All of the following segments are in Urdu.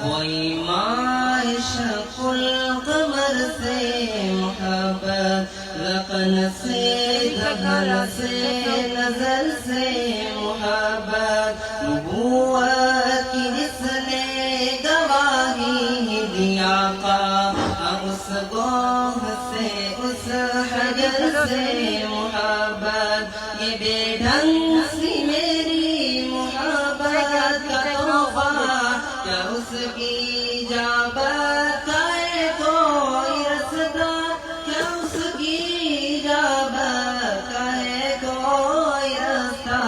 کوئی معشق القمر سے محبت، لقن سے دہن سے نظر سے محبت، نبوت کی جس نے گواہی دیا کا اس گوہ سے اس حجر سے محبت، یہ بے ڈھنگ سی میری محبت کا تحفہ، کیا اس کی اجابت کا ہے کوئی رسدہ، کیا اس کی اجابت کا ہے کوئی رستہ؟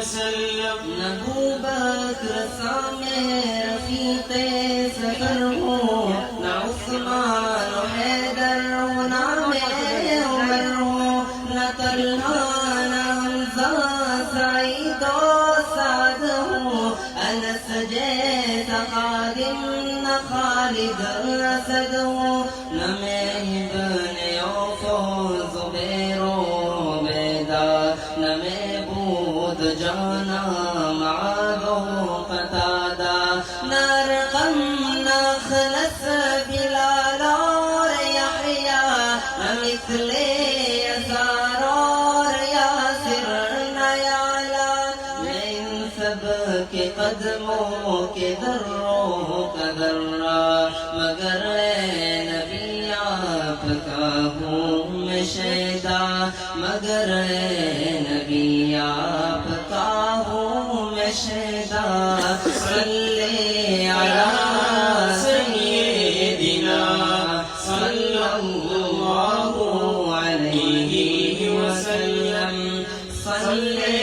صلی ابو بکر سامنے رفیق سفر ہوں، نہ عثمان و حیدر ہوں، نہ میں عمر ہوں، نہ طلحہ نہ حمزہ سعید و سعد ہوں، انس جیسا خادم نہ خالد اسد ہوں، نہ میں ابن عوف و زبیر و عبیدہ، نہ میں جانا معاذ و قتادہ، نہ رقم نہ خلص بلال اور یحییٰ، نہ مثل یسار اور یاسر نہ یعلا، میں ان سب کے قدموں کے ذروں کا ذرہ، مگر اے نبی آپ کا ہوں میں شیدا، مگر اے نبی آپ کا ہوں میں شیدا، صلی علی سیدنا صلی اللہ علیہ وسلم، صلی